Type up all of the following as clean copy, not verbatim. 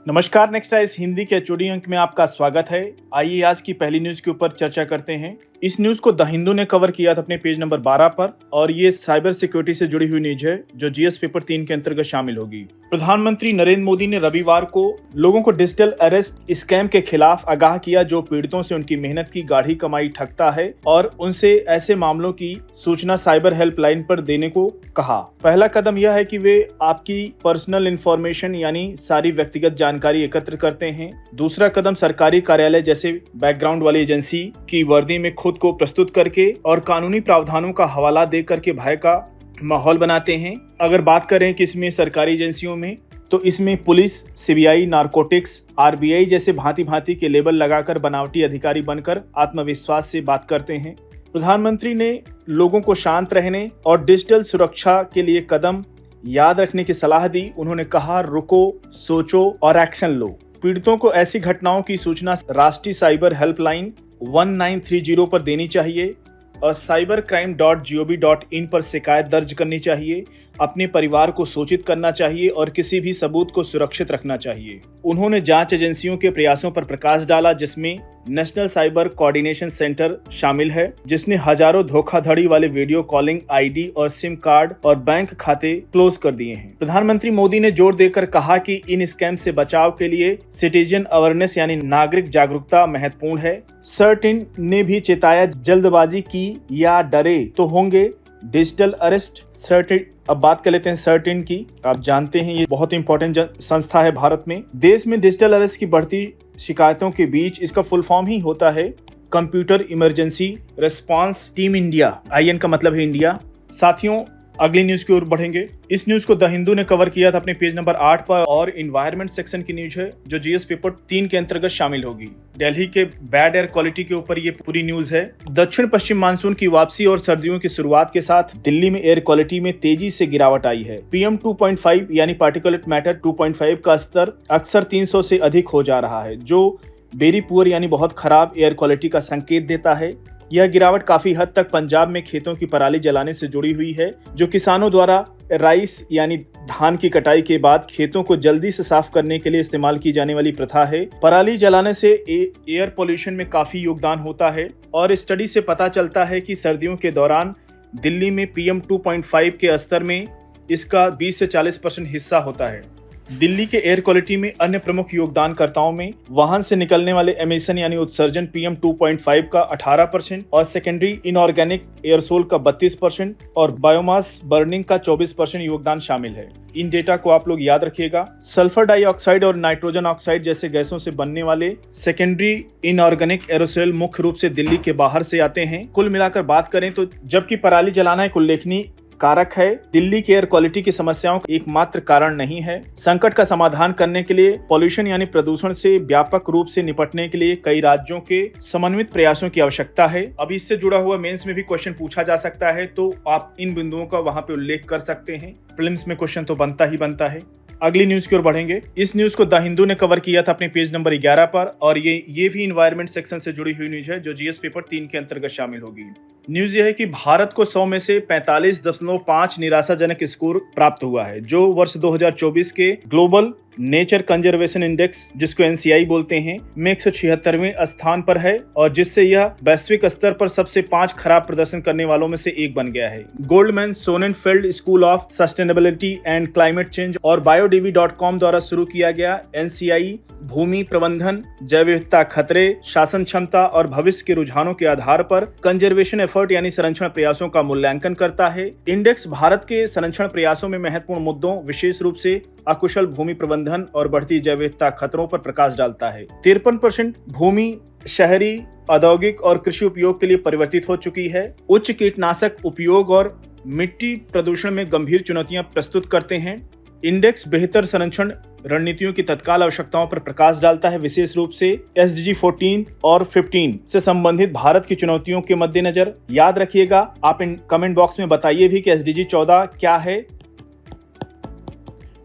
नमस्कार, next eyes Hindi के HOD अंक में आपका स्वागत है। आइए आज की पहली न्यूज के ऊपर चर्चा करते हैं। इस न्यूज को द हिंदू ने कवर किया था अपने पेज नंबर 12 पर और ये साइबर सिक्योरिटी से जुड़ी हुई न्यूज है जो जीएस पेपर 3 के अंतर्गत शामिल होगी। प्रधानमंत्री नरेंद्र मोदी ने रविवार को लोगों को डिजिटल अरेस्ट स्कैम के खिलाफ आगाह किया जो पीड़ितों से उनकी मेहनत की गाढ़ी कमाई ठगता है और उनसे ऐसे मामलों की सूचना साइबर हेल्पलाइन पर देने को कहा। पहला कदम यह है कि वे आपकी पर्सनल इंफॉर्मेशन यानी सारी व्यक्तिगत जानकारी एकत्र करते हैं। दूसरा कदम सरकारी कार्यालय जैसे बैकग्राउंड वाली एजेंसी की वर्दी में खुद को प्रस्तुत करके और कानूनी प्रावधानों का हवाला दे करके भय का माहौल बनाते हैं। अगर बात करें कि इसमें सरकारी एजेंसियों में तो इसमें पुलिस, सीबीआई, नारकोटिक्स, आरबीआई जैसे भांति भांति के लेबल लगाकर बनावटी अधिकारी बनकर आत्मविश्वास से बात करते हैं। प्रधानमंत्री ने लोगों को शांत रहने और डिजिटल सुरक्षा के लिए कदम याद रखने की सलाह दी। उन्होंने कहा, रुको, सोचो और एक्शन लो। पीड़ितों को ऐसी घटनाओं की सूचना राष्ट्रीय साइबर हेल्पलाइन 1930 पर देनी चाहिए और cybercrime.gov.in पर शिकायत दर्ज करनी चाहिए। अपने परिवार को सूचित करना चाहिए और किसी भी सबूत को सुरक्षित रखना चाहिए। उन्होंने जांच एजेंसियों के प्रयासों पर प्रकाश डाला जिसमें नेशनल साइबर कोऑर्डिनेशन सेंटर शामिल है जिसने हजारों धोखाधड़ी वाले वीडियो कॉलिंग आईडी और सिम कार्ड और बैंक खाते क्लोज कर दिए हैं। प्रधानमंत्री मोदी ने जोर देकर कहा कि इन स्कैम से बचाव के लिए सिटीजन अवेयरनेस यानी नागरिक जागरूकता महत्वपूर्ण है। सर्टिन ने भी चेताया, जल्दबाजी की या डरे तो होंगे डिजिटल अरेस्ट। सर्टिन, अब बात कर लेते हैं सर्टिन की। आप जानते हैं ये बहुत इंपॉर्टेंट संस्था है भारत में। देश में डिजिटल अरेस्ट की बढ़ती शिकायतों के बीच इसका फुल फॉर्म ही होता है computer emergency response team India. IN का मतलब है इंडिया। साथियों, अगली न्यूज की ओर बढ़ेंगे। इस न्यूज को द हिंदू ने कवर किया था अपने पेज नंबर 8 पर और इन्वायरमेंट सेक्शन की न्यूज है जो जीएस पेपर 3 के अंतर्गत शामिल होगी। दिल्ली के बैड एयर क्वालिटी के ऊपर ये पूरी न्यूज है। दक्षिण पश्चिम मानसून की वापसी और सर्दियों की शुरुआत के साथ दिल्ली में एयर क्वालिटी में तेजी से गिरावट आई है। PM 2.5 यानी पार्टिकुलेट मैटर 2.5 का स्तर अक्सर 300 से अधिक हो जा रहा है जो वेरी पुअर यानी बहुत खराब एयर क्वालिटी का संकेत देता है। यह गिरावट काफी हद तक पंजाब में खेतों की पराली जलाने से जुड़ी हुई है जो किसानों द्वारा राइस यानी धान की कटाई के बाद खेतों को जल्दी से साफ करने के लिए इस्तेमाल की जाने वाली प्रथा है। पराली जलाने से एयर पोल्यूशन में काफी योगदान होता है और स्टडी से पता चलता है कि सर्दियों के दौरान दिल्ली में PM 2.5 के स्तर में इसका 20 से 40% हिस्सा होता है। दिल्ली के एयर क्वालिटी में अन्य प्रमुख योगदानकर्ताओं में वाहन से निकलने वाले एमिशन यानी उत्सर्जन PM 2.5 का 18% और सेकेंडरी इनऑर्गेनिक एयरसोल का 32% और बायोमास बर्निंग का 24% योगदान शामिल है। इन डेटा को आप लोग याद रखिएगा। सल्फर डाइऑक्साइड और नाइट्रोजन ऑक्साइड जैसे गैसों से बनने वाले सेकेंडरी इनऑर्गेनिक एरोसोल मुख्य रूप से दिल्ली के बाहर से आते हैं। कुल मिलाकर बात करें तो जबकि पराली जलाना एक उल्लेखनीय कारक है, दिल्ली की एयर क्वालिटी की समस्याओं का एकमात्र कारण नहीं है। संकट का समाधान करने के लिए पॉल्यूशन यानी प्रदूषण से व्यापक रूप से निपटने के लिए कई राज्यों के समन्वित प्रयासों की आवश्यकता है। अब इससे जुड़ा हुआ मेंस में भी क्वेश्चन पूछा जा सकता है तो आप इन बिंदुओं का वहां पे उल्लेख कर सकते हैं। प्रीलिम्स में क्वेश्चन तो बनता ही बनता है। अगली न्यूज की ओर बढ़ेंगे। इस न्यूज को द हिंदू ने कवर किया था अपने पेज नंबर 11 पर और ये भी इन्वायरमेंट सेक्शन से जुड़ी हुई न्यूज है जो जीएस पेपर 3 के अंतर्गत शामिल होगी। न्यूज यह है कि भारत को 100 में से 45.5 निराशाजनक स्कोर प्राप्त हुआ है जो वर्ष 2024 के ग्लोबल नेचर कंजर्वेशन इंडेक्स जिसको NCI बोलते हैं में 176वें स्थान पर है और जिससे यह वैश्विक स्तर पर सबसे 5 खराब प्रदर्शन करने वालों में से एक बन गया है। Goldman Sonnenfeld School of Sustainability and Climate Change और biodv.com द्वारा शुरू किया गया NCI भूमि प्रबंधन, जैव विविधता खतरे, शासन क्षमता और भविष्य के रुझानों के आधार पर कंजर्वेशन एफर्ट यानी संरक्षण प्रयासों का मूल्यांकन करता है। इंडेक्स भारत के संरक्षण प्रयासों में महत्वपूर्ण मुद्दों विशेष रूप से अकुशल भूमि प्रबंधन और बढ़ती जैव विविधता खतरों पर प्रकाश डालता है। 53% भूमि शहरी, औद्योगिक और कृषि उपयोग के लिए परिवर्तित हो चुकी है। उच्च कीटनाशक उपयोग और मिट्टी प्रदूषण में गंभीर चुनौतियां प्रस्तुत करते हैं। इंडेक्स बेहतर संरक्षण रणनीतियों की तत्काल आवश्यकताओं पर प्रकाश डालता है, विशेष रूप से SDG 14 और 15 से संबंधित भारत की चुनौतियों के मद्देनजर। याद रखिएगा, आप इन कमेंट बॉक्स में बताइए भी कि SDG 14 क्या है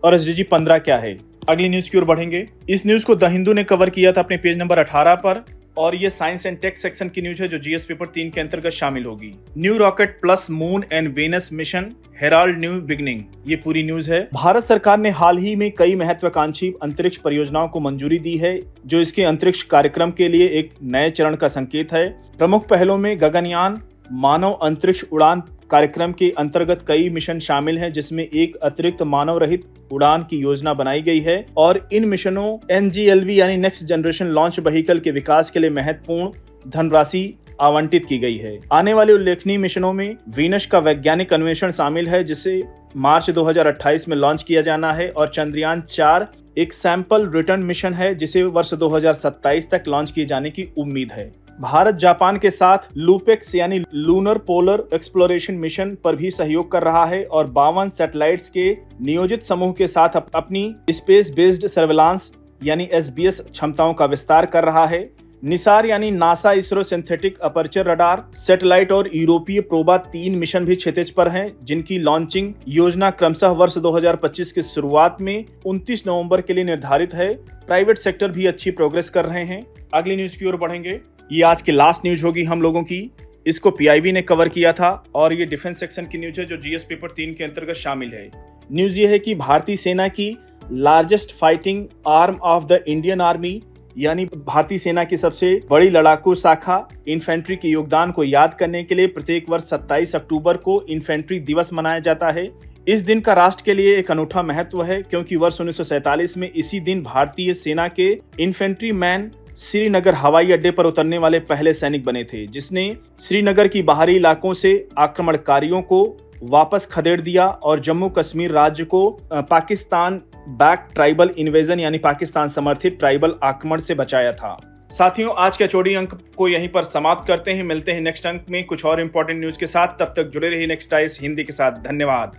और SDG 15 क्या है। अगली न्यूज की ओर बढ़ेंगे। इस न्यूज को द हिंदू ने कवर किया था अपने पेज नंबर 18 पर और ये साइंस एंड टेक सेक्शन की न्यूज है जो जीएस पेपर 3 के अंतर्गत शामिल होगी। New rocket plus moon and Venus mission herald new beginning, ये पूरी न्यूज है। भारत सरकार ने हाल ही में कई महत्वाकांक्षी अंतरिक्ष परियोजनाओं को मंजूरी दी है जो इसके अंतरिक्ष कार्यक्रम के लिए एक नए चरण का संकेत है। प्रमुख पहलों में गगनयान, मानव अंतरिक्ष उड़ान कार्यक्रम के अंतर्गत कई मिशन शामिल हैं जिसमें एक अतिरिक्त मानव रहित उड़ान की योजना बनाई गई है और इन मिशनों NGLV यानी नेक्स्ट जनरेशन लॉन्च व्हीकल के विकास के लिए महत्वपूर्ण धनराशि आवंटित की गई है। आने वाले उल्लेखनीय मिशनों में वीनस का वैज्ञानिक अन्वेषण शामिल है जिसे मार्च 2028 में लॉन्च किया जाना है और चंद्रयान 4 एक सैंपल रिटर्न मिशन है जिसे वर्ष 2027 तक लॉन्च किए जाने की उम्मीद है। भारत जापान के साथ लूपेक्स यानी लूनर पोलर एक्सप्लोरेशन मिशन पर भी सहयोग कर रहा है और 52 सैटेलाइट्स के नियोजित समूह के साथ अपनी स्पेस बेस्ड सर्वेलांस यानी SBS क्षमताओं का विस्तार कर रहा है। निसार यानी NASA ISRO synthetic aperture radar satellite और यूरोपीय प्रोबा 3 मिशन भी क्षितिज पर हैं जिनकी लॉन्चिंग योजना क्रमशः वर्ष 2025 की शुरुआत में 29 नवंबर के लिए निर्धारित है। प्राइवेट सेक्टर भी अच्छी प्रोग्रेस कर रहे हैं। अगली न्यूज की ओर बढ़ेंगे। ये आज की लास्ट न्यूज होगी हम लोगों की। इसको PIB ने कवर किया था और ये डिफेंस सेक्शन की न्यूज है जो जीएस पेपर 3 के अंतर्गत शामिल है। न्यूज ये है कि भारतीय सेना की largest fighting arm of the Indian army यानी भारतीय सेना की सबसे बड़ी लड़ाकू शाखा इन्फेंट्री के योगदान को याद करने के लिए प्रत्येक वर्ष 27 अक्टूबर को इन्फेंट्री दिवस मनाया जाता है। इस दिन का राष्ट्र के लिए एक अनूठा महत्व है क्योंकि वर्ष 1947 में इसी दिन भारतीय सेना के इन्फेंट्री मैन श्रीनगर हवाई अड्डे पर उतरने वाले पहले सैनिक बने थे जिसने श्रीनगर की बाहरी इलाकों से आक्रमणकारियों को वापस खदेड़ दिया और जम्मू कश्मीर राज्य को पाकिस्तान बैक ट्राइबल इन्वेजन यानी पाकिस्तान समर्थित ट्राइबल आक्रमण से बचाया था। साथियों, आज के चौड़ी अंक को यहीं पर समाप्त करते हैं। मिलते हैं नेक्स्ट अंक में कुछ और इंपॉर्टेंट न्यूज के साथ। तब तक जुड़े रहिए नेक्स्ट आइस हिंदी के साथ। धन्यवाद।